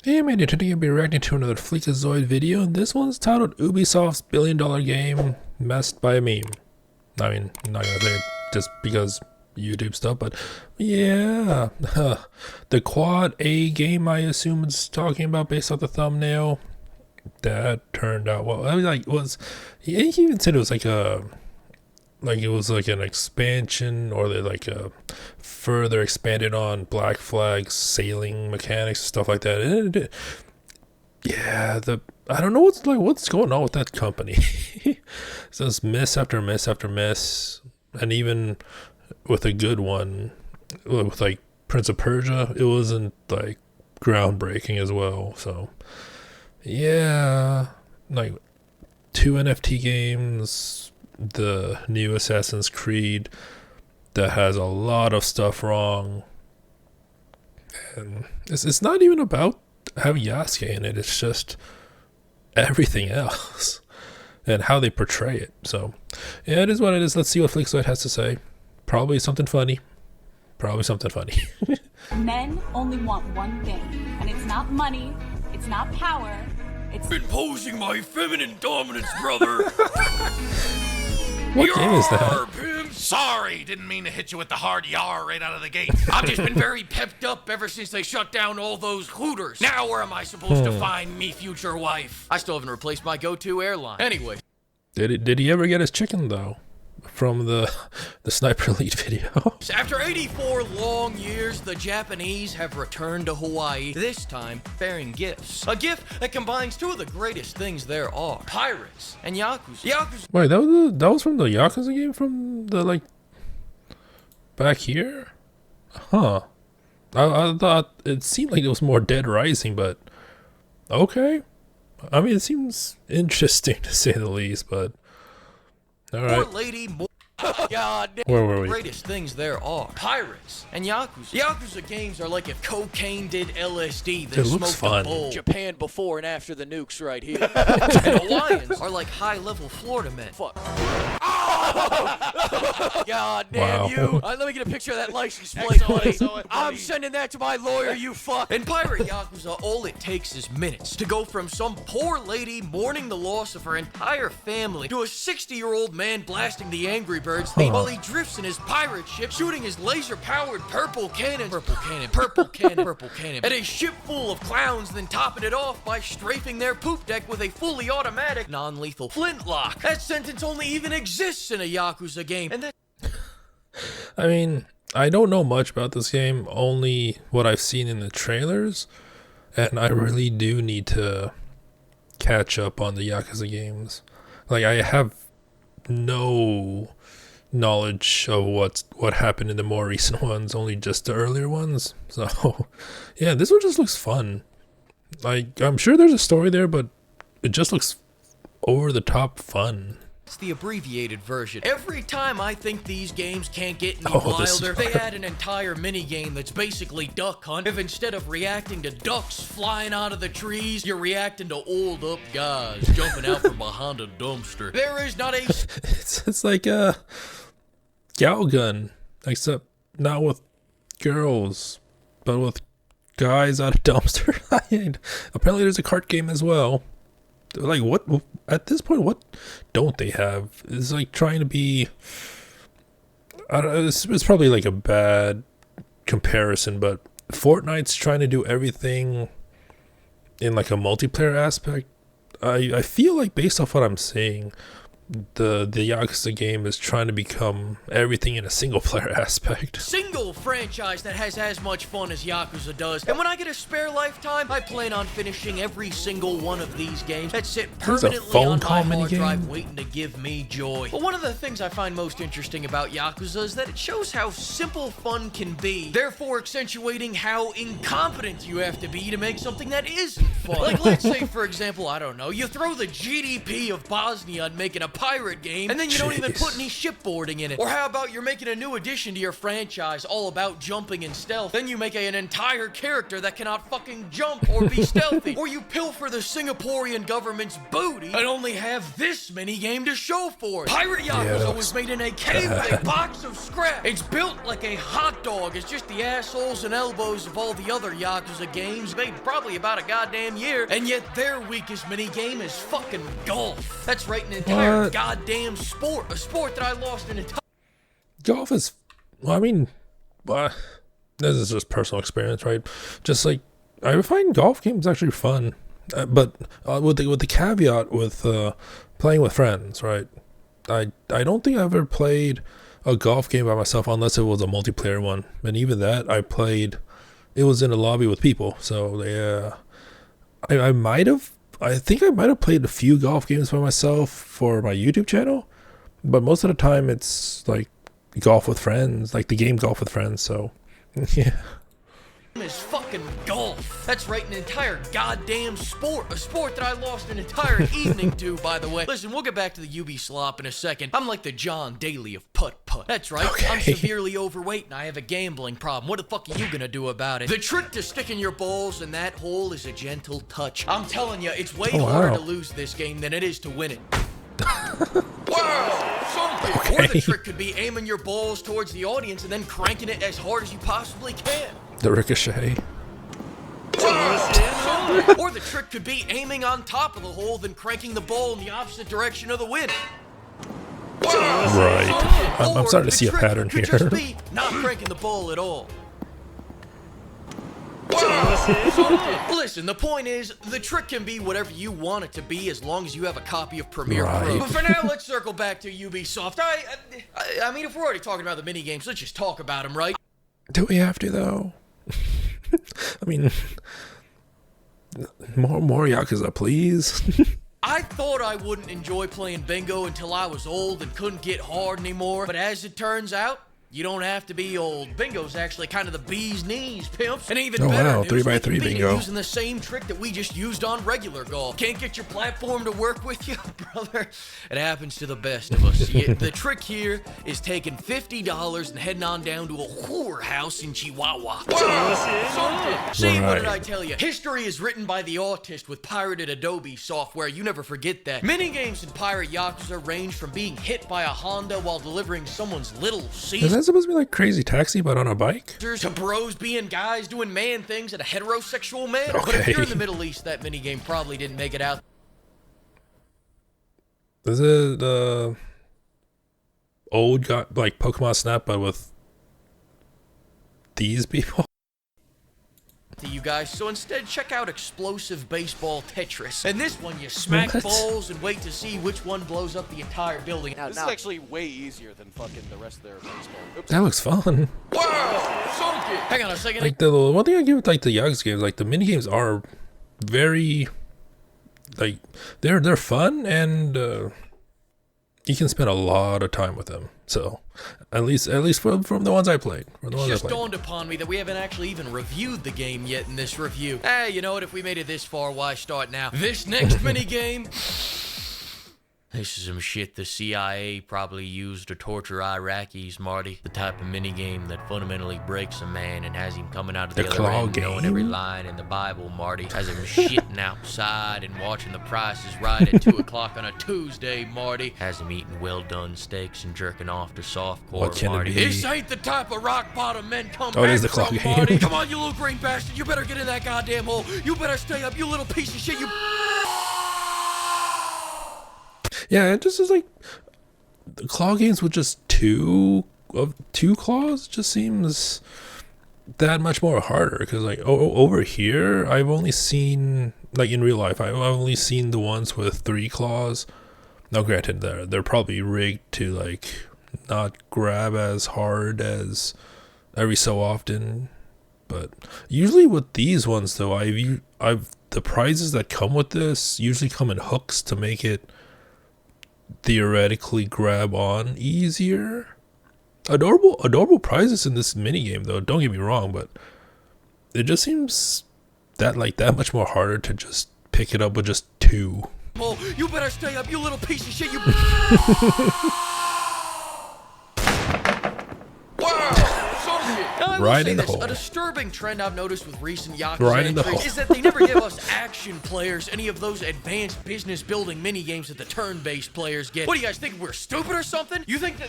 Hey man, today I'll be reacting to another FLEEKAZOID video. This one's titled Ubisoft's billion-dollar game messed by a meme. I mean, I'm not gonna say it just because YouTube stuff, but yeah. The Quad A game I assume it's talking about based off the thumbnail. That turned out well. I mean, like, he even said it was like it was like an expansion, or they like further expanded on Black Flag's sailing mechanics and stuff like that. Yeah, I don't know what's going on with that company. So it's miss after miss after miss, and even with a good one, with like Prince of Persia, it wasn't like groundbreaking as well. So yeah, like 2 NFT games, the new Assassin's Creed that has a lot of stuff wrong, and it's not even about having Yasuke in it, it's just everything else and how they portray it. So yeah, it is what it is. Let's see what FLEEKAZOID has to say. Probably something funny. Men only want one thing, and it's not money, it's not power, it's imposing my feminine dominance, brother. What game is that? Pimp. Sorry, didn't mean to hit you with the hard yar right out of the gate. I've just been very pepped up ever since they shut down all those Hooters. Now where am I supposed to find me future wife? I still haven't replaced my go-to airline. Anyway. Did he ever get his chicken though? From the Sniper Elite video. After 84 long years, the Japanese have returned to Hawaii, this time bearing gifts. A gift that combines two of the greatest things there are, pirates and Yakuza. Wait, that was from the Yakuza game from the, like, back here? Huh. I thought it seemed like it was more Dead Rising, but okay. I mean, it seems interesting to say the least, but alright. Poor lady, God damn. Where were we? Greatest things there are, pirates and Yakuza. Yakuza games are like if cocaine did LSD, then It looks smoked fun. a bowl. Japan before and after the nukes right here. And Hawaiians are like high-level Florida men. Fuck. God damn Wow. you. Let me get a picture of that license plate, buddy. I'm sending that to my lawyer, you fuck. In Pirate Yakuza, all it takes is minutes to go from some poor lady mourning the loss of her entire family to a 60-year-old man blasting the Angry Birds theme while he drifts in his pirate ship, shooting his laser-powered purple cannon at a ship full of clowns, then topping it off by strafing their poop deck with a fully automatic, non-lethal flintlock. That sentence only even exists in a Yakuza game, and that I mean, I don't know much about this game, only what I've seen in the trailers, and I really do need to catch up on the Yakuza games. Like, I have no knowledge of what happened in the more recent ones, only just the earlier ones. So yeah, this one just looks fun. Like, I'm sure there's a story there, but it just looks over the top fun. It's the abbreviated version. Every time I think these games can't get any this wilder, they add an entire mini-game that's basically Duck Hunt. If instead of reacting to ducks flying out of the trees, you're reacting to old up guys jumping out from behind a dumpster. There is not a... It's like a Galgun, except not with girls, but with guys out of dumpster. Apparently there's a cart game as well. Like, what at this point, what don't they have? It's like trying to be, I don't know, it's probably like a bad comparison, but Fortnite's trying to do everything in like a multiplayer aspect. I feel like, based off what I'm seeing, the Yakuza game is trying to become everything in a single player aspect. Single franchise that has as much fun as Yakuza does. And when I get a spare lifetime, I plan on finishing every single one of these games that sit permanently on my hard drive waiting to give me joy. But one of the things I find most interesting about Yakuza is that it shows how simple fun can be, therefore accentuating how incompetent you have to be to make something that isn't fun. Like, let's say, for example, I don't know, you throw the GDP of Bosnia on making a pirate game, and then you don't even put any shipboarding in it? Or how about you're making a new addition to your franchise all about jumping and stealth, then you make an entire character that cannot fucking jump or be stealthy? Or you pilfer the Singaporean government's booty and only have this minigame to show for it? Pirate Yakuza was made in a cave with a box of scrap. It's built like a hot dog. It's just the assholes and elbows of all the other Yakuza games made probably about a goddamn year, and yet their weakest minigame is fucking golf. That's right, an entire goddamn sport. A sport that I lost an entire... Golf is, well, I mean, this is just personal experience, right? Just like, I find golf games actually fun, but with the caveat with playing with friends, right? I don't think I've ever played a golf game by myself unless it was a multiplayer one, and even that I played, it was in a lobby with people. So yeah, I think I might have played a few golf games by myself for my YouTube channel, but most of the time it's like golf with friends, like the game Golf with Friends. So yeah, is fucking golf. That's right, an entire goddamn sport. A sport that I lost an entire evening to, by the way. Listen, we'll get back to the Ubi slop in a second. I'm like the John Daly of putt-putt. That's right, I'm severely overweight and I have a gambling problem. What the fuck are you gonna do about it? The trick to sticking your balls in that hole is a gentle touch. I'm telling you, it's way harder to lose this game than it is to win it. Wow, something. Or the trick could be aiming your balls towards the audience and then cranking it as hard as you possibly can. The ricochet. Or the trick could be aiming on top of the hole, then cranking the ball in the opposite direction of the wind. Right. I'm starting to see a pattern here. Just be not cranking the ball at all. Listen, the point is, the trick can be whatever you want it to be as long as you have a copy of Premiere Pro. But for now, let's circle back to Ubisoft. I mean, if we're already talking about the minigames, let's just talk about them, right? Do we have to, though? I mean, more Yakuza, please. I thought I wouldn't enjoy playing bingo until I was old and couldn't get hard anymore, but as it turns out, you don't have to be old. Bingo's actually kind of the bee's knees, pimps. And even better news, 3x3 bingo. Using the same trick that we just used on regular golf. Can't get your platform to work with you, brother? It happens to the best of us. The trick here is taking $50 and heading on down to a whorehouse in Chihuahua. See, what did I tell you? History is written by the autist with pirated Adobe software. You never forget that. Minigames in Pirate Yakuza range from being hit by a Honda while delivering someone's little Caesar. Is that supposed to be like Crazy Taxi, but on a bike? To bros being guys doing man things in a heterosexual manner. But if you're in the Middle East, that minigame probably didn't make it out. Is it old guy, like Pokemon Snap, but with these people? To you guys, so instead check out Explosive Baseball Tetris. And this one, you smack balls and wait to see which one blows up the entire building. This is actually way easier than fucking the rest of their baseball. Oops. That looks fun. Wow, hang on a second. Like the one thing I give with like the Yakuza games, like the mini games are very, like they're fun and you can spend a lot of time with them. So at least from the ones I played. It just dawned upon me that we haven't actually even reviewed the game yet in this review. Hey, you know what? If we made it this far, why start now? This next mini game. This is some shit the CIA probably used to torture Iraqis, Marty. The type of minigame that fundamentally breaks a man and has him coming out of the other end knowing every line in the Bible, Marty. Has him shitting outside and watching The Price is Right at 2 o'clock on a Tuesday, Marty. Has him eating well-done steaks and jerking off to softcore, Marty. This ain't the type of rock-bottom men come back the from, Marty. Come on, you little green bastard. You better get in that goddamn hole. You better stay up, you little piece of shit. You... Yeah, it just is like the claw games with just two claws just seems that much more harder because like over here I've only seen, like in real life I've only seen the ones with 3 claws. Now granted they're probably rigged to like not grab as hard as every so often, but usually with these ones though I've the prizes that come with this usually come in hooks to make it theoretically grab on easier. Adorable prizes in this minigame though, don't get me wrong, but it just seems that much more harder to just pick it up with just 2. pole. You better stay up, you little piece of shit, you... Right in the hole. A disturbing trend I've noticed with recent Yakuza entries is that they never give us action players any of those advanced business building mini games that the turn-based players get. What do you guys think, we're stupid or something? You think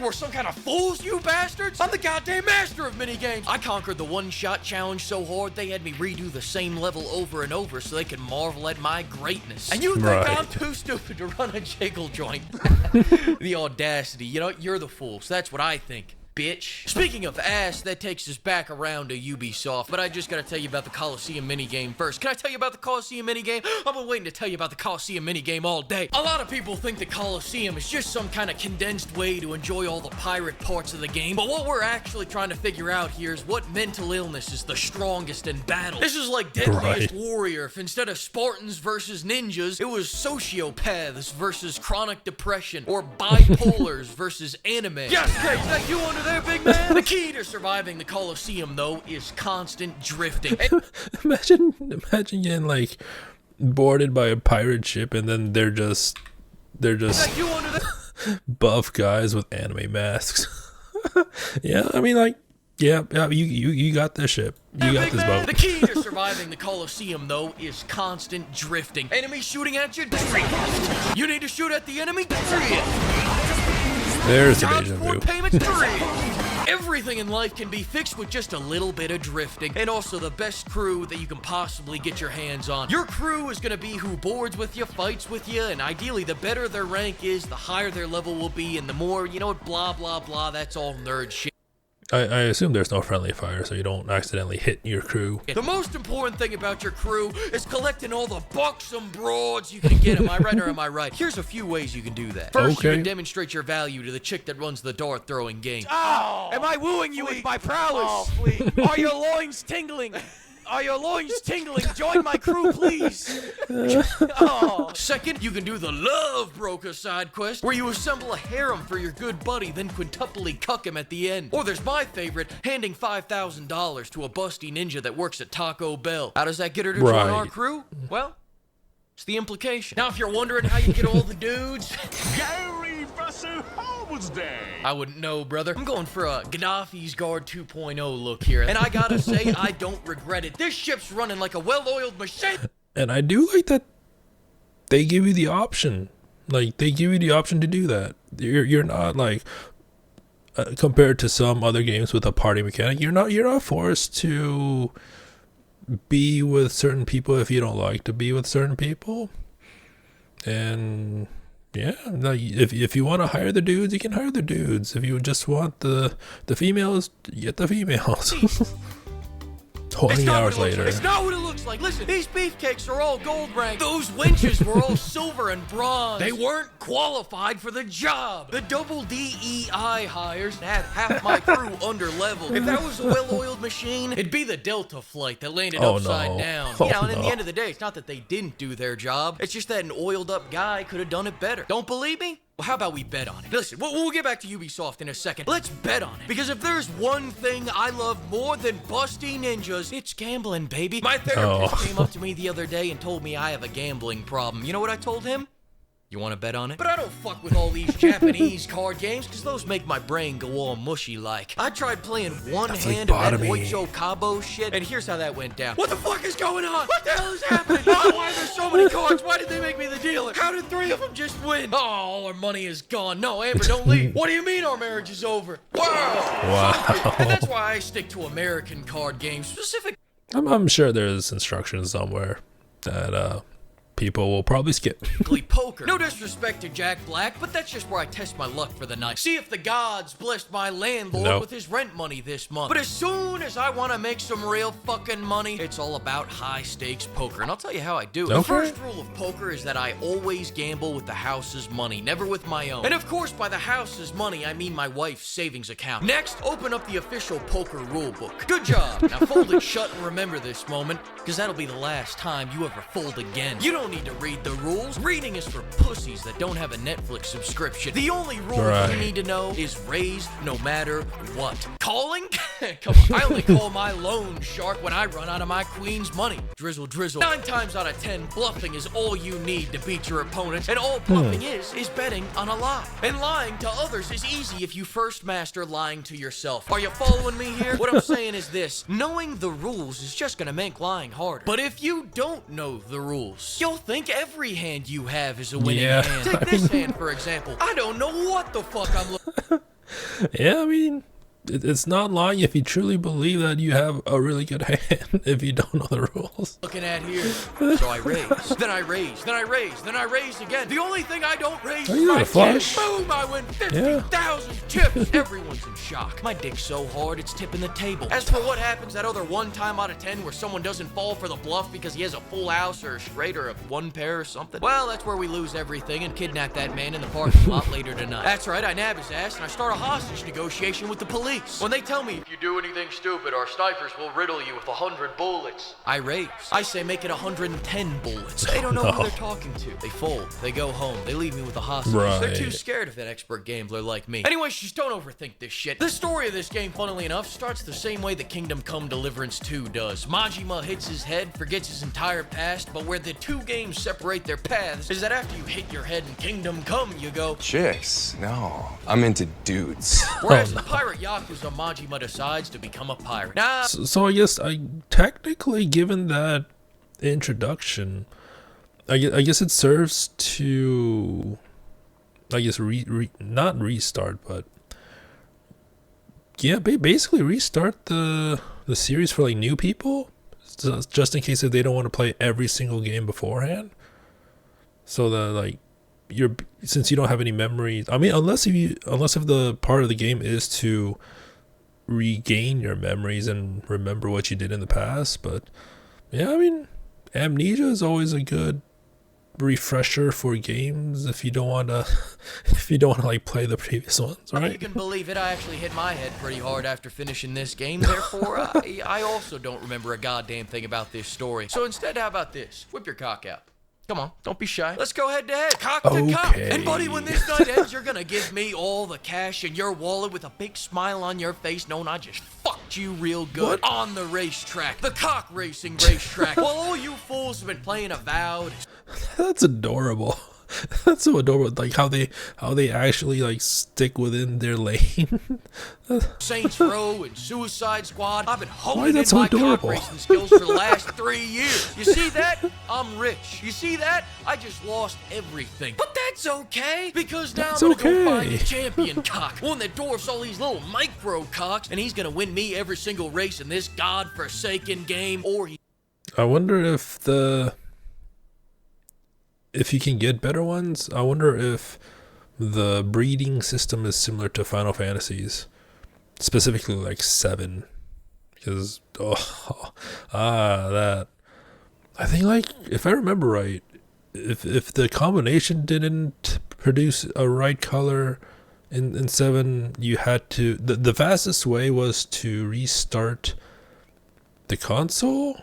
we're some kind of fools, you bastards? I'm the goddamn master of mini games. I conquered the one-shot challenge so hard they had me redo the same level over and over so they could marvel at my greatness. And you think I'm too stupid to run a jiggle joint? The audacity. You know, you're the fool, so that's what I think. Bitch. Speaking of ass, that takes us back around to Ubisoft, but I just gotta tell you about the Coliseum minigame first. Can I tell you about the Coliseum minigame? I've been waiting to tell you about the Coliseum minigame all day. A lot of people think the Coliseum is just some kind of condensed way to enjoy all the pirate parts of the game, but what we're actually trying to figure out here is what mental illness is the strongest in battle. This is like Deadliest Warrior. If instead of Spartans versus ninjas, it was sociopaths versus chronic depression, or bipolars versus anime. Yes, Craig, is that you under there, big man? The key to surviving the Coliseum, though, is constant drifting. Imagine getting like boarded by a pirate ship and then they're just buff guys with anime masks. Yeah, I mean, like, yeah, you got this ship. You got this boat. The key to surviving the Coliseum, though, is constant drifting. Enemy shooting at you, drift. You need to shoot at the enemy, drift. There's the deja vu. Everything in life can be fixed with just a little bit of drifting. And also the best crew that you can possibly get your hands on. Your crew is going to be who boards with you, fights with you, and ideally the better their rank is, the higher their level will be, and the more, you know what, blah, blah, blah, that's all nerd shit. I assume there's no friendly fire, so you don't accidentally hit your crew. The most important thing about your crew is collecting all the buxom broads you can get. Am I right or am I right? Here's a few ways you can do that. First, you can demonstrate your value to the chick that runs the dart throwing game. Oh! Am I wooing you with my prowess? Oh, please. Are your loins tingling? Are your loins tingling? Join my crew, please. Oh. Second, you can do the Love Broker side quest, where you assemble a harem for your good buddy, then quintuply cuck him at the end. Or there's my favorite, handing $5,000 to a busty ninja that works at Taco Bell. How does that get her to join our crew? Well, it's the implication. Now, if you're wondering how you get all the dudes... I wouldn't know, brother. I'm going for a Gaddafi's Guard 2.0 look here. And I gotta say, I don't regret it. This ship's running like a well-oiled machine. And I do like that they give you the option. Like, they give you the option to do that. You're not like... compared to some other games with a party mechanic, you're not forced to be with certain people if you don't like to be with certain people. And... yeah, like if you want to hire the dudes, you can hire the dudes. If you just want the females, get the females. 20 hours later. It's not what it looks like. Listen, these beefcakes are all gold ranked. Those winches were all silver and bronze. They weren't qualified for the job. The double DEI hires had half my crew under level. If that was a well-oiled machine, it'd be the Delta flight that landed upside down. You know, and at the end of the day, it's not that they didn't do their job. It's just that an oiled up guy could have done it better. Don't believe me? Well, how about we bet on it? Listen, we'll get back to Ubisoft in a second. Let's bet on it. Because if there's one thing I love more than busty ninjas, it's gambling, baby. My therapist came up to me the other day and told me I have a gambling problem. You know what I told him? You want to bet on it? But I don't fuck with all these Japanese card games, because those make my brain go all mushy like. I tried playing one hand of that Ocho Cabo shit, and here's how that went down. What the fuck is going on? What the hell is happening? Why are there so many cards? Why did they make me the dealer? How did 3 of them just win? Oh, all our money is gone. No, Amber, don't leave. What do you mean our marriage is over? Wow. And that's why I stick to American card games, specific. I'm sure there's instructions somewhere that people will probably skip. Poker. No disrespect to Jack Black, but that's just where I test my luck for the night. See if the gods blessed my landlord with his rent money this month. But as soon as I want to make some real fucking money, it's all about high stakes poker. And I'll tell you how I do it. The first rule of poker is that I always gamble with the house's money, never with my own. And of course, by the house's money, I mean my wife's savings account. Next, open up the official poker rulebook. Good job. Now fold it shut and remember this moment, because that'll be the last time you ever fold again. You don't don't need to read the rules. Reading is for pussies that don't have a Netflix subscription. The only rule you need to know is raise no matter what. Calling? Come on, I only call my loan shark when I run out of my queen's money. Drizzle, drizzle. 9 times out of 10, bluffing is all you need to beat your opponent, and all bluffing is betting on a lie. And lying to others is easy if you first master lying to yourself. Are you following me here? What I'm saying is this: knowing the rules is just gonna make lying harder. But if you don't know the rules, you'll think every hand you have is a winning hand. Take this hand, for example. I don't know what the fuck I'm looking. Yeah, I mean, it's not lying if you truly believe that you have a really good hand if you don't know the rules. Looking at here. So I raise, then I raise, then I raise, then I raise again. The only thing I don't raise is my chips. Boom, I win 50,000 chips. Everyone's in shock. My dick's so hard, it's tipping the table. As for what happens that other 1 time out of 10 where someone doesn't fall for the bluff because he has a full house or a straight or a 1 pair or something, well, that's where we lose everything and kidnap that man in the parking lot later tonight. That's right, I nab his ass and I start a hostage negotiation with the police. When they tell me, if you do anything stupid, our snipers will riddle you with 100 bullets, I raise. I say make it 110 bullets. They don't know who they're talking to. They fold. They go home. They leave me with a hostage. They're too scared of that expert gambler like me. Anyways, just don't overthink this shit. The story of this game, funnily enough, starts the same way the Kingdom Come Deliverance 2 does. Majima hits his head, forgets his entire past, but where the 2 games separate their paths is that after you hit your head in Kingdom Come, you go, chicks? No, I'm into dudes. Whereas in Pirate Yakuza, Majima decides to become a pirate. Nah. So I guess technically, given that introduction, I guess it serves to, I guess, not restart, but yeah, basically restart the series for like new people, just in case if they don't want to play every single game beforehand. So that like since you don't have any memories, I mean, unless if the part of the game is to regain your memories and remember what you did in the past. But yeah, I mean, amnesia is always a good refresher for games if you don't want to like play the previous ones, right? You can believe it, I actually hit my head pretty hard after finishing this game. Therefore, I also don't remember a goddamn thing about this story. So instead, how about this? Whip your cock out. Come on, don't be shy. Let's go head to head. Cock to cock. And buddy, when this night ends, you're gonna give me all the cash in your wallet with a big smile on your face knowing I just fucked you real good on the racetrack. The cock racing racetrack. While all you fools have been playing Avowed. That's adorable. That's so adorable. Like how they actually like stick within their lane. Saints Row and Suicide Squad. I've been honing in so my adorable? cock racing skills for the last 3 years. You see that? I'm rich. You see that? I just lost everything. But that's okay, because now I'm gonna go find the champion cock. One that dwarfs all these little micro cocks, and he's gonna win me every single race in this godforsaken game, or he... I wonder if you can get better ones. I wonder if the breeding system is similar to Final Fantasies, specifically like 7, because that I think, like, if I remember right, if the combination didn't produce a right color in 7, you had to the fastest way was to restart the console.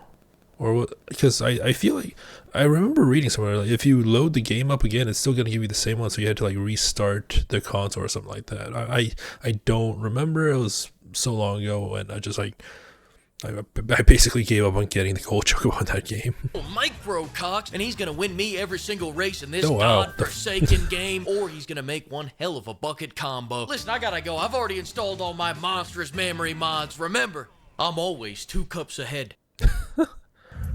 Or what? Because I feel like I remember reading somewhere like if you load the game up again, it's still gonna give you the same one, so you had to like restart the console or something like that. I don't remember. It was so long ago, and I just like I basically gave up on getting the gold chocobo in that game. Micro cocks, and he's gonna win me every single race in this godforsaken game, or he's gonna make one hell of a bucket combo. Listen, I gotta go. I've already installed all my monstrous memory mods. Remember, I'm always 2 cups ahead.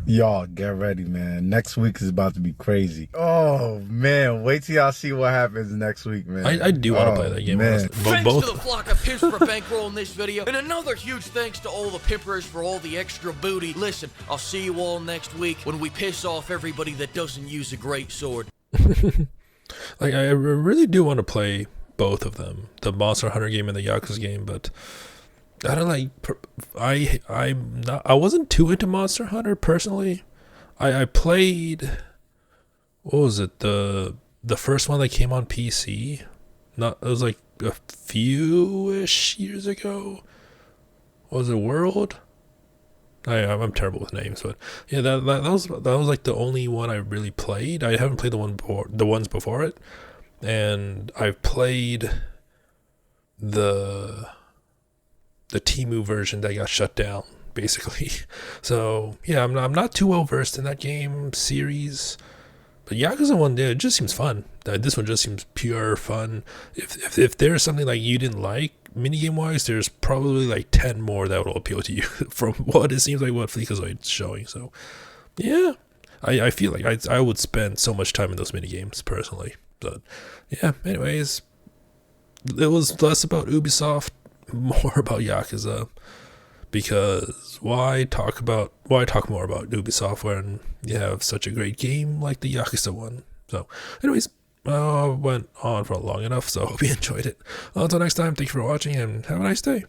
Y'all, get ready, man. Next week is about to be crazy. Oh, man. Wait till y'all see what happens next week, man. I do want to play that game. Thanks to the flock of pimps for bankrolling this video. And another huge thanks to all the pimpers for all the extra booty. Listen, I'll see you all next week when we piss off everybody that doesn't use a great sword. Like, I really do want to play both of them. The Monster Hunter game and the Yakuza game, but... I don't like. I wasn't too into Monster Hunter personally. I played. What was it? The first one that came on PC. It was like a few-ish years ago. Was it World? I'm terrible with names, but yeah, that was like the only one I really played. I haven't played the ones before it, and I've played the Temu version that got shut down, basically. So yeah, I'm not too well versed in that game series. But Yakuza one, it just seems fun. This one just seems pure fun. If there's something like you didn't like minigame wise, there's probably like 10 more that will appeal to you from what it seems like what FLEEKAZOID's showing. So yeah, I feel like I would spend so much time in those minigames personally. But yeah, anyways, it was less about Ubisoft, more about Yakuza. Because why talk more about Ubisoft when you have such a great game like the Yakuza one? So anyways, went on for long enough, so I hope you enjoyed it. Until next time, thank you for watching and have a nice day.